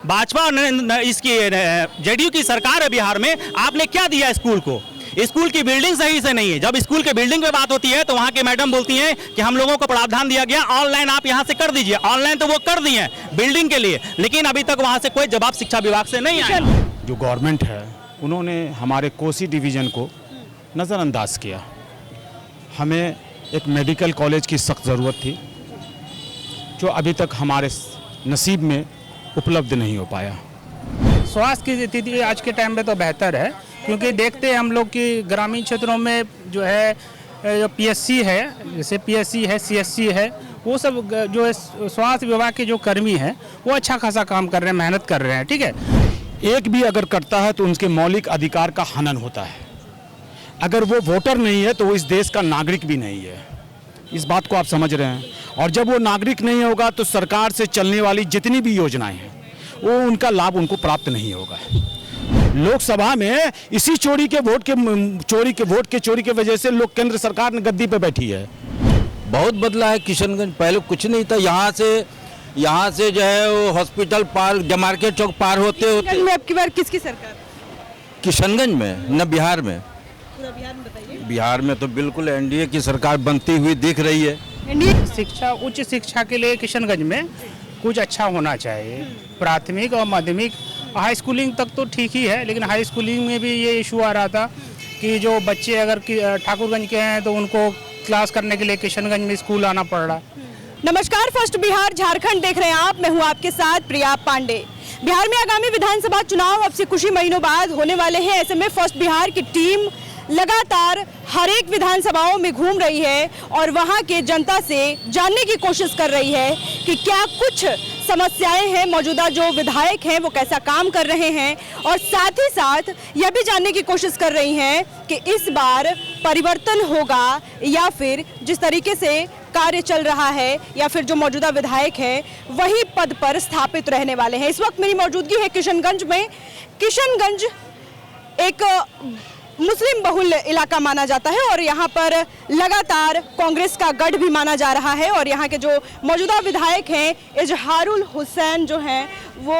भाजपा और इसकी जेडीयू की सरकार है बिहार में, आपने क्या दिया स्कूल को? स्कूल की बिल्डिंग सही से नहीं है। जब स्कूल के बिल्डिंग पे बात होती है तो वहाँ के मैडम बोलती हैं कि हम लोगों को प्रावधान दिया गया, ऑनलाइन आप यहाँ से कर दीजिए। ऑनलाइन तो वो कर दिए हैं बिल्डिंग के लिए, लेकिन अभी तक वहाँ से कोई जवाब शिक्षा विभाग से नहीं आया। जो गवर्नमेंट है उन्होंने हमारे कोसी डिवीज़न को नज़रअंदाज किया। हमें एक मेडिकल कॉलेज की सख्त ज़रूरत थी, जो अभी तक हमारे नसीब में उपलब्ध नहीं हो पाया। स्वास्थ्य की स्थिति आज के टाइम में तो बेहतर है, क्योंकि देखते हैं हम लोग कि ग्रामीण क्षेत्रों में जो है जो पीएससी है, जैसे पीएससी है, सीएससी है, वो सब जो है स्वास्थ्य विभाग के जो कर्मी हैं वो अच्छा खासा काम कर रहे हैं, मेहनत कर रहे हैं। ठीक है, एक भी अगर करता है तो उनके मौलिक अधिकार का हनन होता है। अगर वो वोटर नहीं है तो वो इस देश का नागरिक भी नहीं है। इस बात को आप समझ रहे हैं। और जब वो नागरिक नहीं होगा तो सरकार से चलने वाली जितनी भी योजनाएं हैं वो उनका लाभ उनको प्राप्त नहीं होगा। लोकसभा में इसी चोरी के वोट के वजह से लोग केंद्र सरकार ने गद्दी पे बैठी है। बहुत बदला है किशनगंज, पहले कुछ नहीं था। यहाँ से जो है वो हॉस्पिटल पार, जमार्केट चौक पार होते होते में अब की बार किसकी सरकार? किशनगंज में न बिहार में? पूरा बिहार में बताइए। बिहार में तो बिल्कुल एनडीए की सरकार बनती हुई दिख रही है। शिक्षा, उच्च शिक्षा के लिए किशनगंज में कुछ अच्छा होना चाहिए। प्राथमिक और माध्यमिक, हाई स्कूलिंग तक तो ठीक ही है, लेकिन हाई स्कूलिंग में भी ये इशू आ रहा था कि जो बच्चे अगर ठाकुरगंज के हैं तो उनको क्लास करने के लिए किशनगंज में स्कूल आना पड़ रहा। नमस्कार, फर्स्ट बिहार झारखंड देख रहे हैं आप। मैं हूं आपके साथ प्रिया पांडे। बिहार में आगामी विधानसभा चुनाव अब से कुछ ही महीनों बाद होने वाले हैं। ऐसे में फर्स्ट बिहार की टीम लगातार हर एक विधानसभाओं में घूम रही है और वहां के जनता से जानने की कोशिश कर रही है कि क्या कुछ समस्याएं हैं, मौजूदा जो विधायक हैं वो कैसा काम कर रहे हैं, और साथ ही साथ यह भी जानने की कोशिश कर रही हैं कि इस बार परिवर्तन होगा या फिर जिस तरीके से कार्य चल रहा है या फिर जो मौजूदा विधायक है वही पद पर स्थापित रहने वाले हैं। इस वक्त मेरी मौजूदगी है किशनगंज में। किशनगंज एक मुस्लिम बहुल इलाका माना जाता है और यहाँ पर लगातार कांग्रेस का गढ़ भी माना जा रहा है, और यहाँ के जो मौजूदा विधायक हैं इजहारुल हुसैन जो हैं वो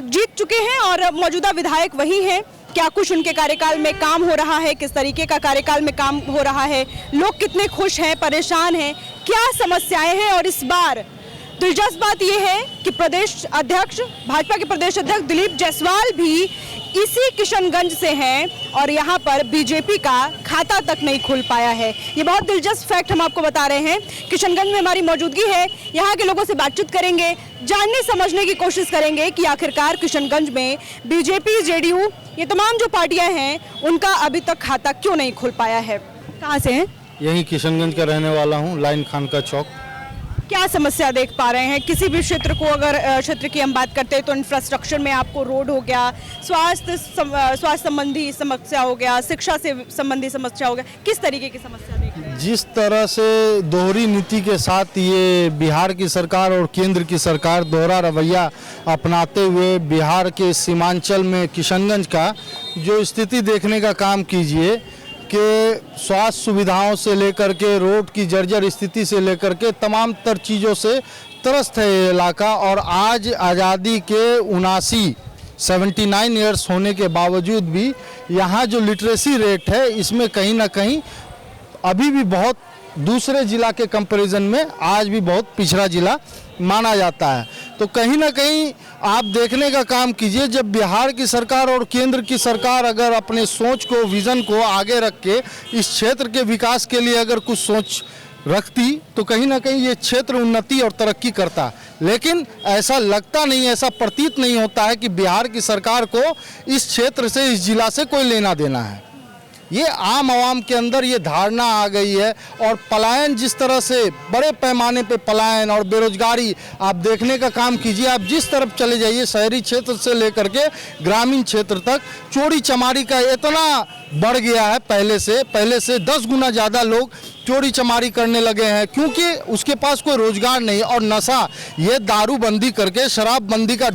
जीत चुके हैं और मौजूदा विधायक वही हैं। क्या कुछ उनके कार्यकाल में काम हो रहा है, किस तरीके का कार्यकाल में काम हो रहा है, लोग कितने खुश हैं, परेशान हैं, क्या समस्याएं हैं। और इस बार दिलचस्प बात यह है कि प्रदेश अध्यक्ष, भाजपा के प्रदेश अध्यक्ष दिलीप जायसवाल भी इसी किशनगंज से हैं और यहाँ पर बीजेपी का खाता तक नहीं खुल पाया है। ये बहुत दिलचस्प फैक्ट हम आपको बता रहे हैं। किशनगंज में हमारी मौजूदगी है, यहाँ के लोगों से बातचीत करेंगे, जानने समझने की कोशिश करेंगे कि आखिरकार किशनगंज में बीजेपी, जेडीयू, ये तमाम जो पार्टियां हैं उनका अभी तक खाता क्यों नहीं खुल पाया है। कहाँ से हैं? यहीं किशनगंज का रहने वाला हूँ, लाइन खान का चौक। क्या समस्या देख पा रहे हैं? किसी भी क्षेत्र को अगर क्षेत्र की हम बात करते हैं तो इंफ्रास्ट्रक्चर में आपको रोड हो गया, स्वास्थ्य संबंधी समस्या हो गया, शिक्षा से संबंधी समस्या हो गया, किस तरीके की समस्या देख रहे हैं? जिस तरह से दोहरी नीति के साथ ये बिहार की सरकार और केंद्र की सरकार दोहरा रवैया अपनाते हुए बिहार के सीमांचल में किशनगंज का जो स्थिति देखने का काम कीजिए कि स्वास्थ्य सुविधाओं से लेकर के रोड की जर्जर स्थिति से लेकर के तमाम तर चीज़ों से त्रस्त है ये इलाका। और आज आज़ादी के 79 ईयर्स होने के बावजूद भी यहाँ जो लिटरेसी रेट है इसमें कहीं ना कहीं अभी भी बहुत दूसरे ज़िला के कंपैरिजन में आज भी बहुत पिछड़ा ज़िला माना जाता है। तो कहीं ना कहीं आप देखने का काम कीजिए, जब बिहार की सरकार और केंद्र की सरकार अगर अपने सोच को, विज़न को आगे रख के इस क्षेत्र के विकास के लिए अगर कुछ सोच रखती तो कहीं ना कहीं ये क्षेत्र उन्नति और तरक्की करता। लेकिन ऐसा लगता नहीं, ऐसा प्रतीत नहीं होता है कि बिहार की सरकार को इस क्षेत्र से, इस जिला से कोई लेना देना है। ये आम आवाम के अंदर ये धारणा आ गई है। और पलायन, जिस तरह से बड़े पैमाने पे पलायन और बेरोजगारी आप देखने का काम कीजिए, आप जिस तरफ चले जाइए शहरी क्षेत्र से लेकर के ग्रामीण क्षेत्र तक, चोरी चमारी का इतना बढ़ गया है। पहले से 10 गुना ज़्यादा लोग चोरी चमारी करने लगे हैं, क्योंकि उसके पास कोई रोजगार नहीं। और नशा, ये दारूबंदी करके, शराबबंदी का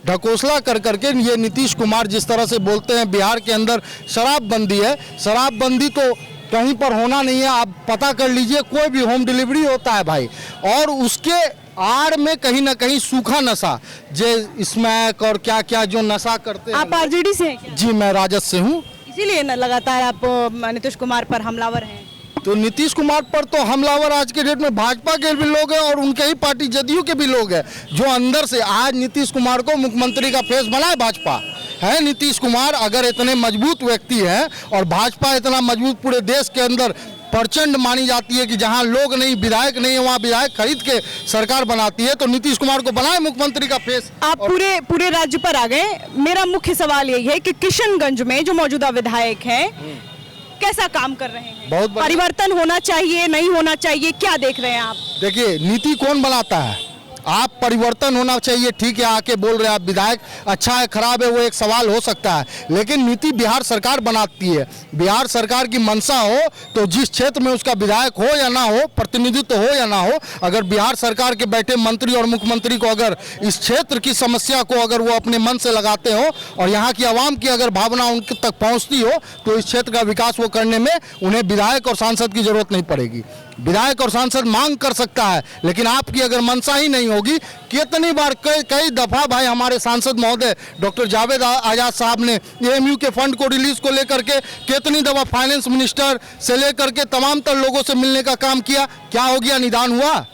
ढकोसला कर करके, ये नीतीश कुमार जिस तरह से बोलते हैं बिहार के अंदर शराबबंदी है, शराबबंदी तो कहीं पर होना नहीं है। आप पता कर लीजिए, कोई भी होम डिलीवरी होता है भाई, और उसके आड़ में कहीं ना कहीं सूखा नशा, जे स्मैक और क्या क्या जो नशा करते हैं। आप आरजेडी से हैं क्या? जी मैं राजद से हूँ। इसीलिए लगातार आप नीतीश कुमार पर हमलावर हैं। तो नीतीश कुमार पर तो हमलावर आज के डेट में भाजपा के भी लोग हैं और उनके ही पार्टी जदयू के भी लोग हैं, जो अंदर से आज नीतीश कुमार को मुख्यमंत्री का फेस बनाए भाजपा है। नीतीश कुमार अगर इतने मजबूत व्यक्ति हैं और भाजपा इतना मजबूत पूरे देश के अंदर प्रचंड मानी जाती है कि जहां लोग नहीं, विधायक नहीं है, वहां विधायक खरीद के सरकार बनाती है, तो नीतीश कुमार को बनाए मुख्यमंत्री का फेस। आप पूरे राज्य पर आ गए। मेरा मुख्य सवाल यही है कि किशनगंज में जो मौजूदा विधायक हैं कैसा काम कर रहे हैं? बहुत बढ़िया। परिवर्तन होना चाहिए, नहीं होना चाहिए, क्या देख रहे हैं आप? देखिए, नीति कौन बनाता है? आप परिवर्तन होना चाहिए, ठीक है, आके बोल रहे हैं आप विधायक अच्छा है खराब है वो एक सवाल हो सकता है, लेकिन नीति बिहार सरकार बनाती है। बिहार सरकार की मंशा हो तो जिस क्षेत्र में उसका विधायक हो या ना हो, प्रतिनिधित्व हो या ना हो, अगर बिहार सरकार के बैठे मंत्री और मुख्यमंत्री को अगर इस क्षेत्र की समस्या को अगर वो अपने मन से लगाते हो और यहाँ की आवाम की अगर भावना उनके तक पहुँचती हो, तो इस क्षेत्र का विकास वो करने में उन्हें विधायक और सांसद की जरूरत नहीं पड़ेगी। विधायक और सांसद मांग कर सकता है, लेकिन आपकी अगर मंशा ही नहीं होगी। कितनी बार कई दफा भाई हमारे सांसद महोदय डॉक्टर जावेद आजाद साहब ने एएमयू के फंड को रिलीज को लेकर के कितनी दफा फाइनेंस मिनिस्टर से लेकर के तमाम तर लोगों से मिलने का काम किया, क्या हो गया? निदान हुआ?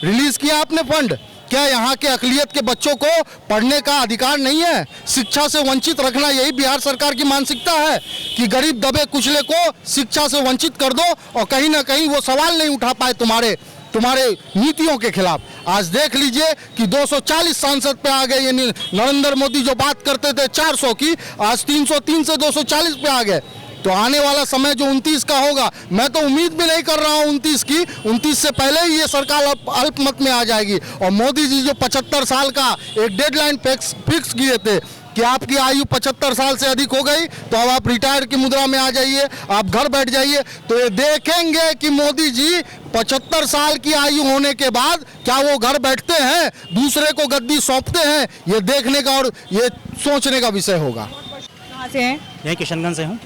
रिलीज किया आपने फंड? क्या यहाँ के अकलियत के बच्चों को पढ़ने का अधिकार नहीं है? शिक्षा से वंचित रखना यही बिहार सरकार की मानसिकता है कि गरीब दबे कुचले को शिक्षा से वंचित कर दो और कहीं ना कहीं वो सवाल नहीं उठा पाए तुम्हारे नीतियों के खिलाफ। आज देख लीजिए कि 240 सांसद पे आ गए, यानी नरेंद्र मोदी जो बात करते थे 400 की, आज 303 से 240 पे आ गए। तो आने वाला समय जो 29 का होगा, मैं तो उम्मीद भी नहीं कर रहा हूँ 29 की, 29 से पहले ही ये सरकार अल्पमत में आ जाएगी। और मोदी जी जो 75 साल का एक डेडलाइन फिक्स किए थे कि आपकी आयु 75 साल से अधिक हो गई तो अब आप रिटायर की मुद्रा में आ जाइए, आप घर बैठ जाइए, तो ये देखेंगे कि मोदी जी 75 साल की आयु होने के बाद क्या वो घर बैठते हैं, दूसरे को गद्दी सौंपते हैं? ये देखने का और ये सोचने का विषय होगा। कहाँ से हैं? यहीं किशनगंज से हूँ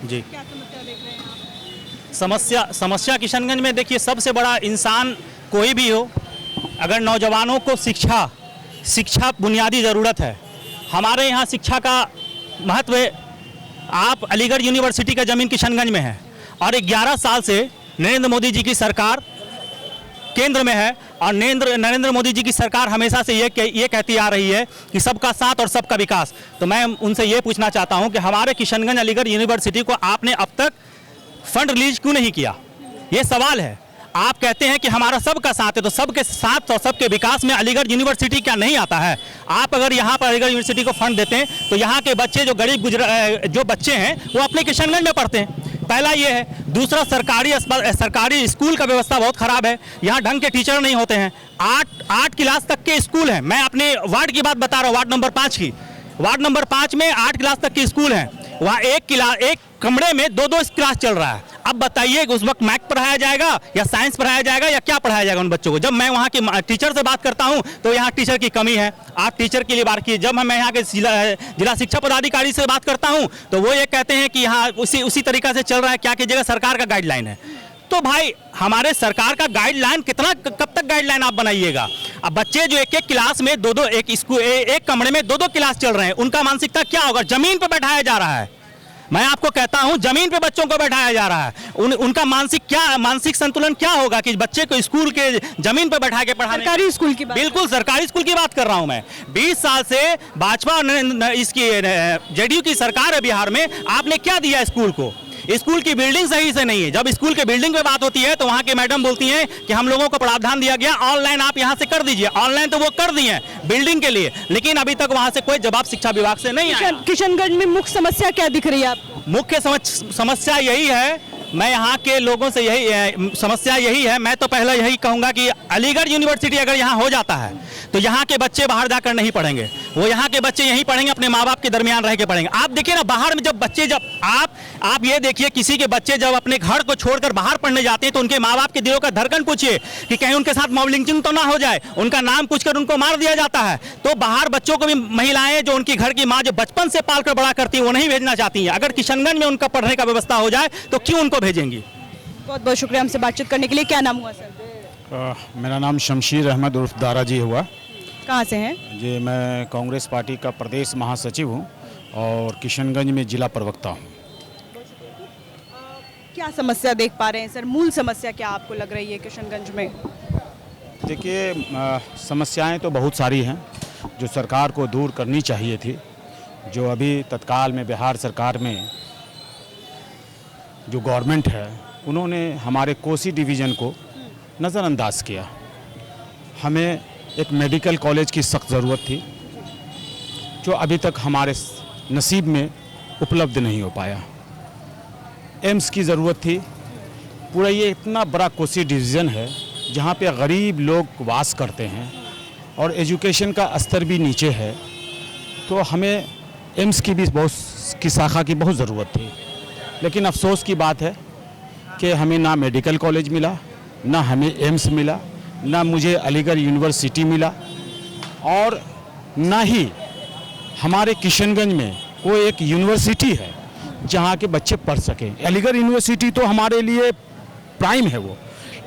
जी। क्या समस्या देख रहे हैं आप? समस्या किशनगंज में देखिए, सबसे बड़ा इंसान कोई भी हो, अगर नौजवानों को शिक्षा बुनियादी ज़रूरत है। हमारे यहाँ शिक्षा का महत्व है। आप अलीगढ़ यूनिवर्सिटी का ज़मीन किशनगंज में है और 11 साल से नरेंद्र मोदी जी की सरकार केंद्र में है और नरेंद्र मोदी जी की सरकार हमेशा से ये कहती आ रही है कि सबका साथ और सबका विकास। तो मैं उनसे ये पूछना चाहता हूं कि हमारे किशनगंज अलीगढ़ यूनिवर्सिटी को आपने अब तक फंड रिलीज क्यों नहीं किया? ये सवाल है। आप कहते हैं कि हमारा सबका साथ है, तो सबके साथ और सबके विकास में अलीगढ़ यूनिवर्सिटी क्या नहीं आता है? आप अगर यहाँ पर अलीगढ़ यूनिवर्सिटी को फंड देते हैं तो यहाँ के बच्चे जो गरीब जो बच्चे हैं वो अपने किशनगंज में पढ़ते हैं। पहला ये है। दूसरा, सरकारी स्कूल का व्यवस्था बहुत ख़राब है। यहाँ ढंग के टीचर नहीं होते हैं। 8 क्लास तक के स्कूल हैं। मैं अपने वार्ड की बात बता रहा हूँ, वार्ड नंबर 5 की। वार्ड नंबर 5 में 8 क्लास तक के स्कूल हैं। वहाँ एक कमरे में 2-2 क्लास चल रहा है। अब बताइए कि उस वक्त मैथ पढ़ाया जाएगा या साइंस पढ़ाया जाएगा या क्या पढ़ाया जाएगा उन बच्चों को? जब मैं वहाँ के टीचर से बात करता हूँ तो यहाँ टीचर की कमी है। आप टीचर के लिए बात कीजिए। जब मैं यहाँ के जिला शिक्षा पदाधिकारी से बात करता हूँ तो वो ये कहते हैं कि यहाँ उसी तरीका से चल रहा है, क्या कीजिएगा, सरकार का गाइडलाइन है। तो भाई हमारे सरकार का गाइडलाइन कब तक गाइडलाइन आप बनाइएगा? अब बच्चे जो एक क्लास में एक कमरे में 2-2 क्लास चल रहे हैं, उनका मानसिकता क्या होगा? जमीन पर बैठाया जा रहा है। मैं आपको कहता हूं, जमीन पे बच्चों को बैठाया जा रहा है। उनका मानसिक संतुलन क्या होगा कि बच्चे को स्कूल के जमीन पे बैठा के पढ़ाने? सरकारी स्कूल की बात? बिल्कुल सरकारी स्कूल की बात कर रहा हूं मैं। 20 साल से भाजपा और इसकी जेडीयू की सरकार है बिहार में। आपने क्या दिया स्कूल को? स्कूल की बिल्डिंग सही से नहीं है। जब स्कूल के बिल्डिंग पे बात होती है तो वहाँ के मैडम बोलती हैं कि हम लोगों को प्रावधान दिया गया, ऑनलाइन आप यहाँ से कर दीजिए। ऑनलाइन तो वो कर दिए हैं बिल्डिंग के लिए, लेकिन अभी तक वहाँ से कोई जवाब शिक्षा विभाग से नहीं आया। किशनगंज में मुख्य समस्या क्या दिख रही है आपको? मुख्य समस्या यही है, मैं यहाँ के लोगों से समस्या यही है। मैं तो पहले यही कहूँगा कि अलीगढ़ यूनिवर्सिटी अगर यहाँ हो जाता है तो यहाँ के बच्चे बाहर जाकर नहीं पढ़ेंगे, वो यहाँ के बच्चे यहीं पढ़ेंगे, अपने माँ बाप के दरमियान रह के पढ़ेंगे। आप देखिए ना, बाहर में जब आप ये देखिए, किसी के बच्चे जब अपने घर को छोड़कर बाहर पढ़ने जाते हैं तो उनके माँ बाप के दिलों का धड़कन पूछिए कि कहीं उनके साथ मॉब लिंचिंग तो ना हो जाए, उनका नाम पूछकर उनको मार दिया जाता है। तो बाहर बच्चों को भी महिलाएं जो उनकी घर की माँ जो बचपन से पालकर बड़ा करती हैं वो नहीं भेजना चाहती हैं। अगर किशनगंज में उनका पढ़ने का व्यवस्था हो जाए तो क्यों उनको भेजेंगी? बहुत बहुत शुक्रिया हमसे बातचीत करने के लिए। क्या नाम हुआ सर? मेरा नाम शमशीर अहमद उर्फ दारा जी हुआ कहाँ से हैं? जी। मैं कांग्रेस पार्टी का प्रदेश महासचिव हूँ और किशनगंज में जिला प्रवक्ता हूँ। क्या समस्या देख पा रहे हैं सर? मूल समस्या क्या आपको लग रही है किशनगंज में? देखिए, समस्याएं तो बहुत सारी हैं जो सरकार को दूर करनी चाहिए थी। जो अभी तत्काल में बिहार सरकार में जो गवर्नमेंट है उन्होंने हमारे कोसी डिवीज़न को नज़रअंदाज किया। हमें एक मेडिकल कॉलेज की सख्त ज़रूरत थी जो अभी तक हमारे नसीब में उपलब्ध नहीं हो पाया। एम्स की ज़रूरत थी। पूरा ये इतना बड़ा कोसी डिवीज़न है जहाँ पे गरीब लोग वास करते हैं और एजुकेशन का स्तर भी नीचे है, तो हमें एम्स की भी की शाखा की बहुत ज़रूरत थी। लेकिन अफसोस की बात है कि हमें ना मेडिकल कॉलेज मिला, ना हमें एम्स मिला, ना मुझे अलीगढ़ यूनिवर्सिटी मिला और ना ही हमारे किशनगंज में कोई एक यूनिवर्सिटी है जहाँ के बच्चे पढ़ सकें। अलीगढ़ यूनिवर्सिटी तो हमारे लिए प्राइम है वो,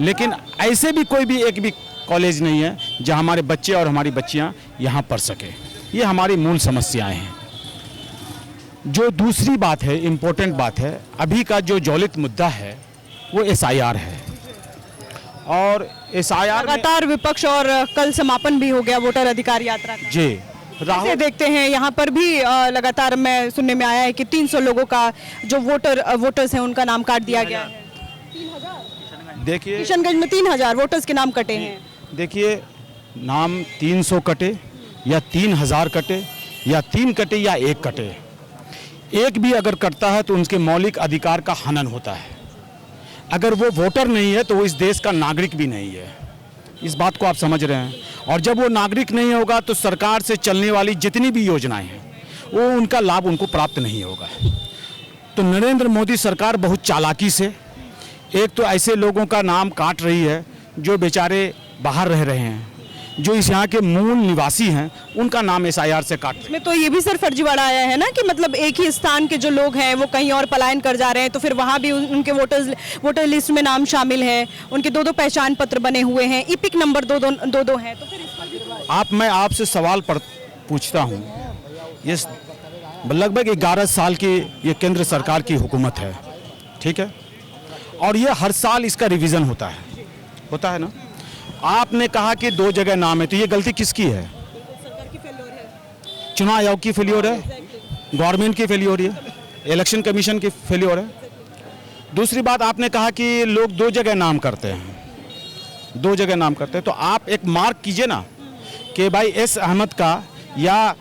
लेकिन ऐसे भी कोई भी एक भी कॉलेज नहीं है जहाँ हमारे बच्चे और हमारी बच्चियाँ यहाँ पढ़ सकें। ये हमारी मूल समस्याएं हैं। जो दूसरी बात है, इम्पोर्टेंट बात है, अभी का जो ज्वलित मुद्दा है वो SIR है और SIR लगातार विपक्ष और कल समापन भी हो गया वोटर अधिकार यात्रा का। जी कैसे देखते हैं? यहाँ पर भी लगातार मैं सुनने में आया है कि 300 लोगों का जो वोटर्स हैं उनका नाम काट दिया गया है। देखिए, किशनगंज में 3000 वोटर्स के नाम कटे हैं। देखिए, नाम 300 कटे या 3000 कटे या 3 कटे या 1 कटे, एक भी अगर कटता है तो उनके मौलिक अधिकार का हनन होता है। अगर वो वोटर नहीं है तो वो इस देश का नागरिक भी नहीं है। इस बात को आप समझ रहे हैं। और जब वो नागरिक नहीं होगा तो सरकार से चलने वाली जितनी भी योजनाएं हैं वो उनका लाभ उनको प्राप्त नहीं होगा। तो नरेंद्र मोदी सरकार बहुत चालाकी से एक तो ऐसे लोगों का नाम काट रही है जो बेचारे बाहर रह रहे हैं, जो इस यहाँ के मूल निवासी हैं, उनका नाम SIR से काट रही है। में तो ये भी सर फर्जीवाड़ा आया है ना कि मतलब एक ही स्थान के जो लोग हैं वो कहीं और पलायन कर जा रहे हैं, तो फिर वहाँ भी उनके वोटर लिस्ट में नाम शामिल है, उनके 2-2 पहचान पत्र बने हुए हैं, इपिक नंबर 2-2 हैं। तो फिर इस पर भी मैं आपसे सवाल पूछता हूँ। ये लगभग 11 साल की ये केंद्र सरकार की हुकूमत है, ठीक है, और ये हर साल इसका रिवीजन होता है ना। आपने कहा कि 2 जगह नाम है, तो ये गलती किसकी है? चुनाव आयोग की फेलियर है, गवर्नमेंट की फेलियर है, इलेक्शन कमीशन की फेलियर है। दूसरी बात, आपने कहा कि लोग 2 जगह नाम करते हैं, 2 जगह नाम करते हैं, तो आप एक मार्क कीजिए ना कि भाई S अहमद का या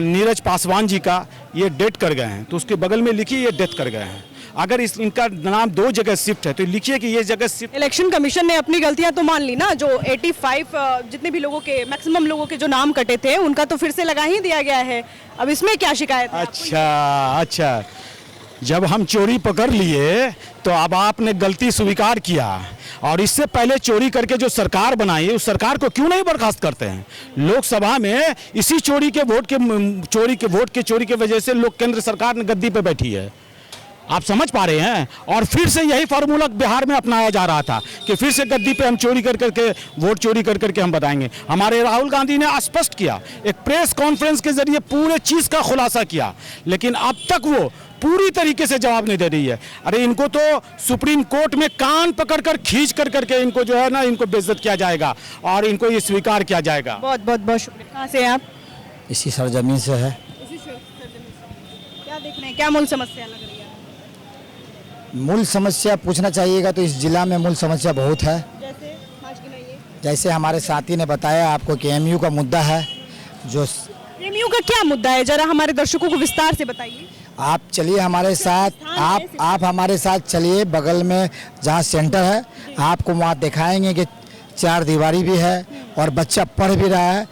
नीरज पासवान जी का ये डेथ कर गए हैं, तो उसके बगल में लिखिए ये डेथ कर गए हैं। अगर इनका नाम 2 जगह शिफ्ट है तो लिखिए कि ये जगह शिफ्ट। इलेक्शन कमीशन ने अपनी गलतियां तो मान ली ना। जो 85 जितने भी लोगों के मैक्सिमम लोगों के जो नाम कटे थे उनका तो फिर से लगा ही दिया गया है। अब इसमें क्या शिकायत है? अच्छा, जब हम चोरी पकड़ लिए तो अब आपने गलती स्वीकार किया, और इससे पहले चोरी करके जो सरकार बनाई उस सरकार को क्यों नहीं बर्खास्त करते हैं? लोकसभा में इसी चोरी के वोट की वजह से लोग केंद्र सरकार ने गद्दी पे बैठी है। आप समझ पा रहे हैं? और फिर से यही फार्मूला बिहार में अपनाया जा रहा था कि फिर से गद्दी पे हम चोरी कर करके वोट चोरी कर करके हम बताएंगे। हमारे राहुल गांधी ने स्पष्ट किया, एक प्रेस कॉन्फ्रेंस के जरिए पूरे चीज़ का खुलासा किया, लेकिन अब तक वो पूरी तरीके से जवाब नहीं दे रही है। अरे इनको तो सुप्रीम कोर्ट में कान पकड़ कर खींच कर करके इनको जो है ना, इनको बेइज्जत किया जाएगा और इनको ये स्वीकार किया जाएगा। बहुत शुक्रिया। कहाँ से हैं आप? इसी सरजमीन से है। क्या देख रहे हैं, क्या मूल समस्या लग रही है? मूल समस्या पूछना चाहिएगा तो इस जिला में मूल समस्या बहुत है। जैसे हमारे साथी ने बताया आपको कि MU का मुद्दा है। जो MU का क्या मुद्दा है, जरा हमारे दर्शकों को विस्तार से बताइए। आप चलिए हमारे साथ, आप हमारे साथ चलिए, बगल में जहाँ सेंटर है आपको वहाँ दिखाएंगे कि 4 दीवारी भी है और बच्चा पढ़ भी रहा है।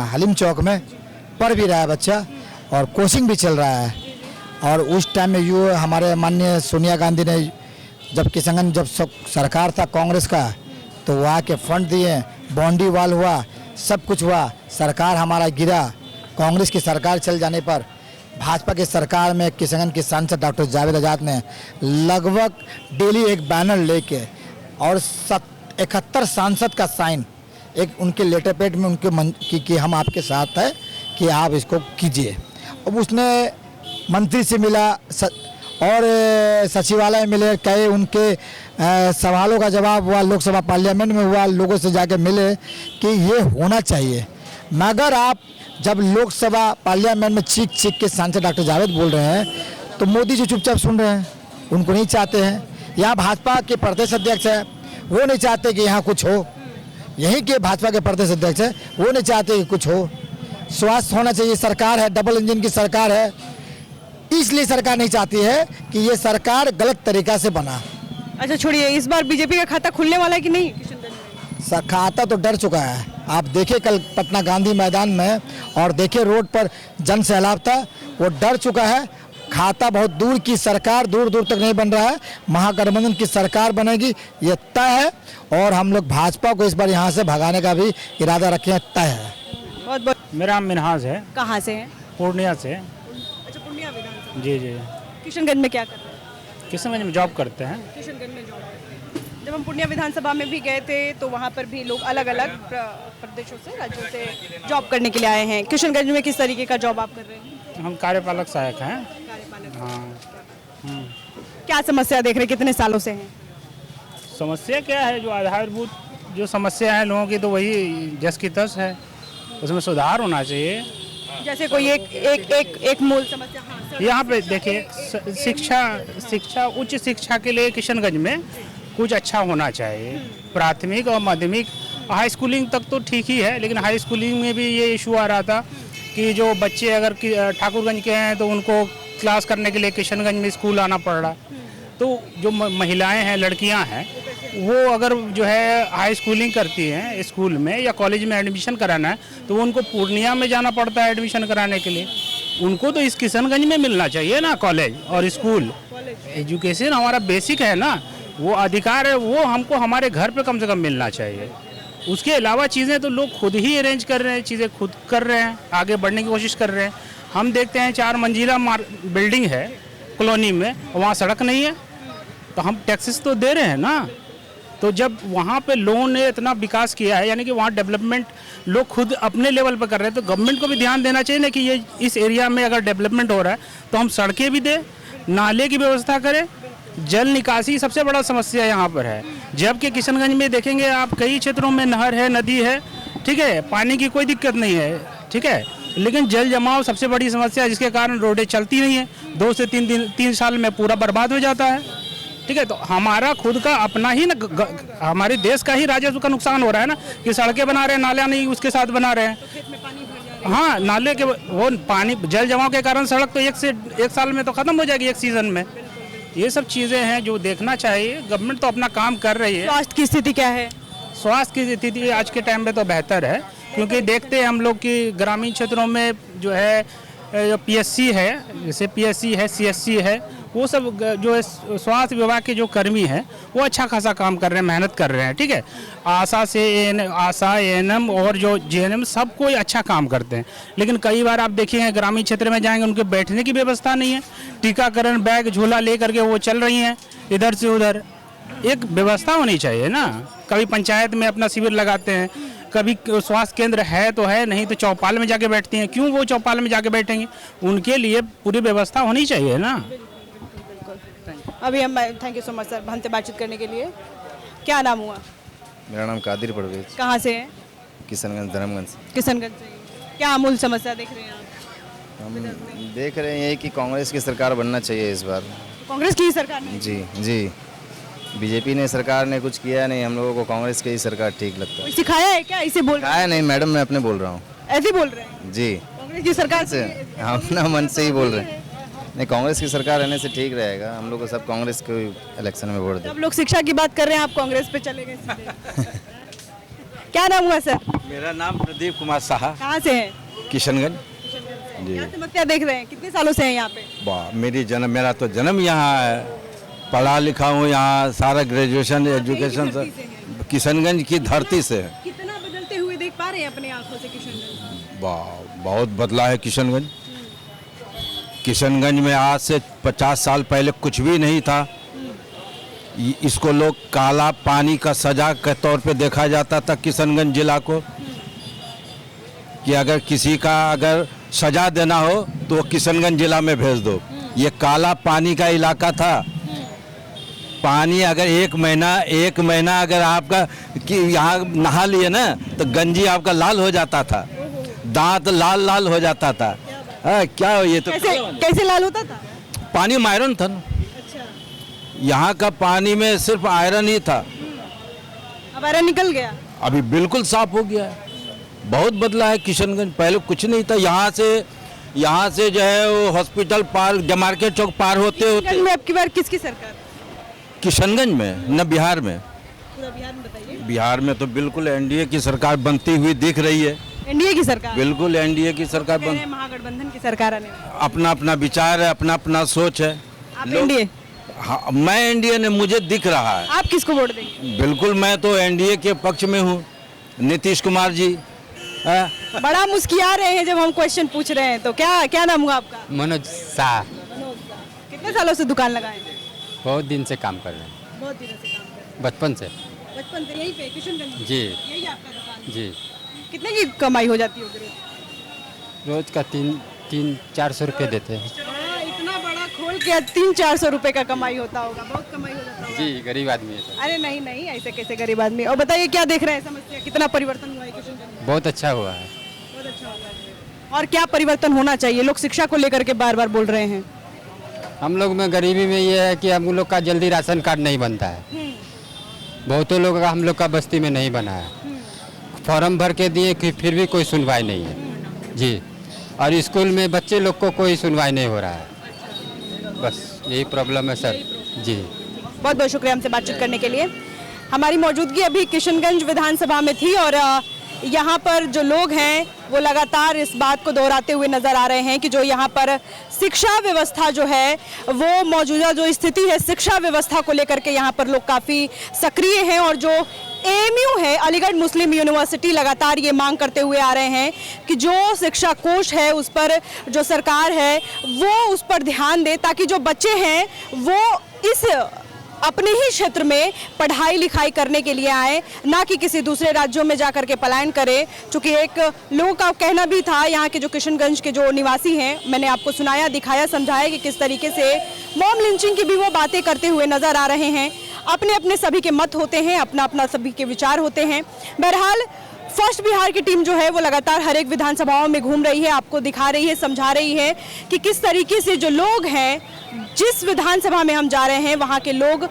हलीम चौक में पढ़ भी रहा है बच्चा और कोचिंग भी चल रहा है। और उस टाइम में हमारे माननीय सोनिया गांधी ने जब किशनगंज जब सरकार था कांग्रेस का, तो वहाँ के फंड दिए, बाउंड्री वाल हुआ, सब कुछ हुआ। सरकार हमारा गिरा। कांग्रेस की सरकार चल जाने पर भाजपा की सरकार में किशनगंज के सांसद डॉक्टर जावेद आजाद ने लगभग डेली एक बैनर लेके और 71 सांसद का साइन एक उनके लेटर पैड में उनके कि हम आपके साथ हैं कि आप इसको कीजिए। अब उसने मंत्री से मिला और सचिवालय मिले, कई उनके सवालों का जवाब हुआ, लोकसभा पार्लियामेंट में हुआ, लोगों से जाके मिले कि ये होना चाहिए। मगर आप जब लोकसभा पार्लियामेंट में चीख के सांसद डॉक्टर जावेद बोल रहे हैं तो मोदी जी चुपचाप सुन रहे हैं, उनको नहीं चाहते हैं। यहाँ भाजपा के प्रदेश अध्यक्ष है, वो नहीं चाहते कि यहाँ कुछ हो। यहीं के भाजपा के प्रदेश अध्यक्ष है, वो नहीं चाहते कि कुछ हो। स्वास्थ्य होना चाहिए, सरकार है, डबल इंजन की सरकार है, इसलिए सरकार नहीं चाहती है कि ये सरकार गलत तरीका से बना। अच्छा छोड़िए, इस बार बीजेपी का खाता खुलने वाला है कि नहीं? खाता तो डर चुका है। आप देखिए कल पटना गांधी मैदान में और देखिए रोड पर जन सैलाब था, वो डर चुका है। खाता बहुत दूर की सरकार, दूर दूर तक नहीं बन रहा है, महागठबंधन की सरकार बनेगी, ये तय है। और हम लोग भाजपा को इस बार यहाँ से भगाने का भी इरादा रखे हैं, तय है। बहुत बहुत। मेरा नाम मिनहाज है। कहाँ से हैं? पूर्णिया से। अच्छा, पूर्णिया विधानसभा। जी जी। किशनगंज में क्या कर रहे हैं? किशनगंज में जॉब करते हैं। किशनगंज में जॉब करते हैं। जब हम पूर्णिया विधानसभा में भी गए थे तो वहाँ पर भी लोग अलग अलग प्रदेशों से, राज्यों से जॉब करने के लिए आए हैं। किशनगंज में किस तरीके का जॉब आप कर रहे हैं? हम कार्यपालक सहायक हैं। हाँ। क्या समस्या देख रहे हैं, कितने सालों से हैं? समस्या क्या है, जो आधारभूत जो समस्या है लोगों की, तो वही जस की तस है, उसमें सुधार होना चाहिए। जैसे कोई एक मूल समस्या। हाँ, यहाँ पे देखिए, शिक्षा उच्च शिक्षा के लिए किशनगंज में कुछ अच्छा होना चाहिए। प्राथमिक और माध्यमिक, हाई स्कूलिंग तक तो ठीक ही है, लेकिन हाई स्कूलिंग में भी ये इशू आ रहा था कि जो बच्चे अगर ठाकुरगंज के हैं तो उनको क्लास करने के लिए किशनगंज में स्कूल आना पड़ रहा। तो जो महिलाएं हैं, लड़कियां हैं, वो अगर जो है हाई स्कूलिंग करती हैं स्कूल में या कॉलेज में एडमिशन कराना है तो उनको पूर्णिया में जाना पड़ता है एडमिशन कराने के लिए। उनको तो इस किशनगंज में मिलना चाहिए ना, कॉलेज और स्कूल। एजुकेशन हमारा बेसिक है ना, वो अधिकार है, वो हमको हमारे घर पे कम से कम मिलना चाहिए। उसके अलावा चीज़ें तो लोग खुद ही अरेंज कर रहे हैं, चीज़ें खुद कर रहे हैं, आगे बढ़ने की कोशिश कर रहे हैं। हम देखते हैं 4 मंजिला बिल्डिंग है कॉलोनी में, वहाँ सड़क नहीं है, तो हम टैक्सेस तो दे रहे हैं ना। तो जब वहाँ पे लोन ने इतना विकास किया है, यानी कि वहाँ डेवलपमेंट लोग खुद अपने लेवल पर कर रहे हैं, तो गवर्नमेंट को भी ध्यान देना चाहिए ना कि ये इस एरिया में अगर डेवलपमेंट हो रहा है तो हम सड़कें भी दें, नाले की व्यवस्था करें। जल निकासी सबसे बड़ा समस्या यहाँ पर है, जबकि किशनगंज में देखेंगे आप कई क्षेत्रों में नहर है, नदी है, ठीक है, पानी की कोई दिक्कत नहीं है, ठीक है, लेकिन जल जमाव सबसे बड़ी समस्या है, जिसके कारण रोडें चलती नहीं है, 2 से 3 साल में पूरा बर्बाद हो जाता है, ठीक है। तो हमारा खुद का अपना ही ना, हमारे देश का ही राजस्व का नुकसान हो रहा है ना, कि सड़कें बना रहे हैं, नाला नहीं उसके साथ बना रहे हैं। हाँ, नाले के वो पानी जल जमाव के कारण सड़क तो 1 साल में तो ख़त्म हो जाएगी, 1 सीज़न में। ये सब चीज़ें हैं जो देखना चाहिए। गवर्नमेंट तो अपना काम कर रही है। स्वास्थ्य की स्थिति क्या है? स्वास्थ्य की स्थिति आज के टाइम में तो बेहतर है, क्योंकि देखते हैं हम लोग कि ग्रामीण क्षेत्रों में जो है PSC है, जैसे PSC है, CSC है, वो सब जो है स्वास्थ्य विभाग के जो कर्मी हैं वो अच्छा खासा काम कर रहे हैं, मेहनत कर रहे हैं, ठीक है। आशा ANM और जो JNM सब कोई अच्छा काम करते हैं, लेकिन कई बार आप देखिए ग्रामीण क्षेत्र में जाएंगे, उनके बैठने की व्यवस्था नहीं है। टीकाकरण बैग झोला ले करके वो चल रही हैं इधर से उधर। एक व्यवस्था होनी चाहिए ना। कभी पंचायत में अपना शिविर लगाते हैं, कभी स्वास्थ्य केंद्र है तो है, नहीं तो चौपाल में जाके बैठती हैं। क्यों वो चौपाल में जाके बैठेंगे? उनके लिए पूरी व्यवस्था होनी चाहिए ना। अभी हम, thank you so much sir हमसे बातचीत करने के लिए। क्या नाम हुआ? मेरा नाम कादिर परवेज। कहाँ से हैं? किशनगंज, धर्मगंज। किशनगंज से। क्या मूल समस्या देख रहे हैं आप? हम देख रहे हैं कि कांग्रेस की सरकार बनना चाहिए इस बार। कांग्रेस की ही सरकार नहीं? जी। बीजेपी ने सरकार ने कुछ किया नहीं, हम लोगों को कांग्रेस की ही सरकार ठीक लगता है। सिखाया है क्या? इसे बोल रहे हैं? नहीं मैडम, मैं अपने बोल रहा हूँ। ऐसे बोल रहे हैं जी, कांग्रेस की सरकार से? हम अपना मन से ही बोल रहे हैं। नहीं, कांग्रेस की सरकार रहने से ठीक रहेगा। हम लोग को सब कांग्रेस को इलेक्शन में वोट दें। सब लोग शिक्षा की बात कर रहे हैं, आप कांग्रेस पे चले गए क्या नाम हुआ सर? मेरा नाम प्रदीप कुमार साहा। कहाँ से हैं? किशनगंज जी। क्या समस्या देख रहे हैं? कितने सालों से हैं यहाँ पे? वाह, मेरा तो जन्म यहाँ है, पढ़ा लिखा हूँ यहाँ, सारा ग्रेजुएशन एजुकेशन से किशनगंज की धरती से है। कितना बदलते हुए देख पा रहे हैं अपने आंखों से किशनगंज? वाह, बहुत बदला है किशनगंज। किशनगंज में आज से 50 साल पहले कुछ भी नहीं था। इसको लोग काला पानी का सजा के तौर पे देखा जाता था किशनगंज जिला को, कि अगर किसी का अगर सजा देना हो तो वो किशनगंज जिला में भेज दो। ये काला पानी का इलाका था। पानी अगर एक महीना अगर आपका कि यहाँ नहा लिए ना तो गंजी आपका लाल हो जाता था, दांत लाल लाल हो जाता था। क्या ये तो कैसे लाल होता था? पानी में आयरन था ना। यहाँ का पानी में सिर्फ आयरन ही था। अब आयरन निकल गया, अभी बिल्कुल साफ हो गया है। बहुत बदला है किशनगंज, पहले कुछ नहीं था। यहाँ से जो है वो हॉस्पिटल पार, मार्केट चौक पार होते होते में अब की बार किसकी सरकार? किशनगंज में न बिहार में? पूरा बिहार में बताइए। बिहार में तो बिल्कुल एनडीए की सरकार बनती हुई दिख रही है। एनडीए की सरकार? बिल्कुल एनडीए की सरकार महागठबंधन की सरकार आने वाली। अपना अपना विचार है, अपना अपना सोच है। आप एनडीए? हाँ, मैं एनडीए ने मुझे दिख रहा है। आप किसको वोट देंगे? बिल्कुल मैं तो एनडीए के पक्ष में हूँ, नीतीश कुमार जी। बड़ा मुस्किया रहे हैं जब हम क्वेश्चन पूछ रहे हैं, तो क्या नाम हुआ आपका? मनोज शाह। कितने सालों से दुकान लगाए? बहुत दिन से काम कर रहे हैं। बहुत दिनों से काम कर रहे हैं। बचपन से यहीं पे किशनगंज में? जी। यही आपका दुकान? जी। कितने की कमाई हो जाती होगी? रोज का 300-400 रुपये देते हैं। इतना बड़ा खोल के 300-400 रुपए का कमाई होता होगा, बहुत कमाई हो जाता होगा। जी, गरीब आदमी है सर। अरे नहीं, ऐसे कैसे गरीब आदमी? और बताइए क्या देख रहे हैं समस्या, कितना परिवर्तन हुआ है किशनगंज में? बहुत अच्छा हुआ है। बहुत अच्छा हुआ है। और क्या परिवर्तन होना चाहिए? लोग शिक्षा को लेकर के बार बार बोल रहे हैं। हम लोग में गरीबी में ये है कि हम लोग का जल्दी राशन कार्ड नहीं बनता है। बहुतों लोगों का हम लोग का बस्ती में नहीं बना है। फॉर्म भर के दिए कि फिर भी कोई सुनवाई नहीं है जी। और स्कूल में बच्चे लोग को कोई सुनवाई नहीं हो रहा है। बस यही प्रॉब्लम है सर जी। बहुत बहुत शुक्रिया हमसे बातचीत करने के लिए। हमारी मौजूदगी अभी किशनगंज विधानसभा में थी और यहाँ पर जो लोग हैं वो लगातार इस बात को दोहराते हुए नजर आ रहे हैं कि जो यहाँ पर शिक्षा व्यवस्था जो है वो मौजूदा जो स्थिति है शिक्षा व्यवस्था को लेकर के यहाँ पर लोग काफ़ी सक्रिय हैं। और जो एएमयू है, अलीगढ़ मुस्लिम यूनिवर्सिटी, लगातार ये मांग करते हुए आ रहे हैं कि जो शिक्षा कोष है उस पर जो सरकार है वो उस पर ध्यान दे, ताकि जो बच्चे हैं वो इस अपने ही क्षेत्र में पढ़ाई लिखाई करने के लिए आए, ना कि किसी दूसरे राज्यों में जाकर के पलायन करें। चूँकि एक लोगों का कहना भी था, यहाँ के जो किशनगंज के जो निवासी हैं, मैंने आपको सुनाया, दिखाया, समझाया कि किस तरीके से मॉब लिंचिंग की भी वो बातें करते हुए नजर आ रहे हैं। अपने अपने सभी के मत होते हैं, अपना अपना सभी के विचार होते हैं। बहरहाल फर्स्ट बिहार की टीम जो है वो लगातार हर एक विधानसभाओं में घूम रही है, आपको दिखा रही है, समझा रही है कि किस तरीके से जो लोग हैं, जिस विधानसभा में हम जा रहे हैं वहाँ के लोग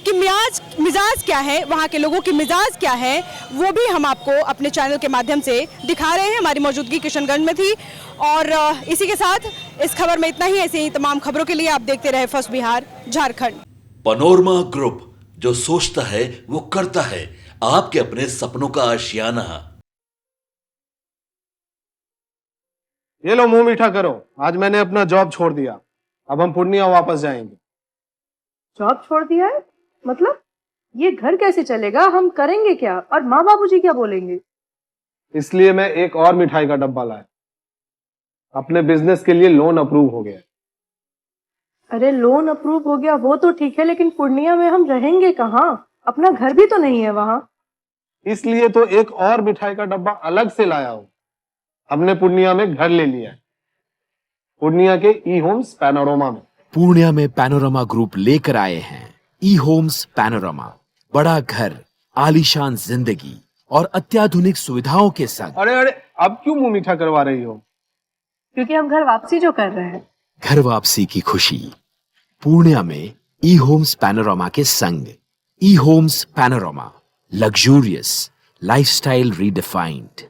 की मिजाज क्या है, वहाँ के लोगों की मिजाज क्या है, वो भी हम आपको अपने चैनल के माध्यम से दिखा रहे हैं। हमारी मौजूदगी किशनगंज में थी और इसी के साथ इस खबर में इतना ही। ऐसे ही तमाम खबरों के लिए आप देखते रहे first Bihar Jharkhand. Panorama group, जो सोचता है वो करता है, आपके अपने सपनों का आशियाना। ये लो मुंह मीठा करो, आज मैंने अपना जॉब छोड़ दिया, अब हम पूर्णिया वापस जाएंगे। जॉब छोड़ दिया है? मतलब ये घर कैसे चलेगा? हम करेंगे क्या? और माँ बाबूजी क्या बोलेंगे? इसलिए मैं एक और मिठाई का डब्बा लाया। अपने बिजनेस के लिए लोन अप्रूव हो गया। अरे लोन अप्रूव हो गया वो तो ठीक है, लेकिन पूर्णिया में हम रहेंगे कहाँ? अपना घर भी तो नहीं है वहाँ। इसलिए तो एक और मिठाई का डब्बा अलग से लाया हूँ। हमने पूर्णिया में घर ले लिया है, पूर्णिया के ई होम्स पैनोरमा में। पूर्णिया में पैनोरमा ग्रुप लेकर आए हैं ई होम्स पैनोरमा। बड़ा घर, आलीशान जिंदगी और अत्याधुनिक सुविधाओं के संग। अरे अब क्यों मुंह मीठा करवा रही हो? क्योंकि हम घर वापसी जो कर रहे हैं। घर वापसी की खुशी पूर्णिया में ई होम्स पैनोरमा के संग। E homes panorama, luxurious lifestyle redefined.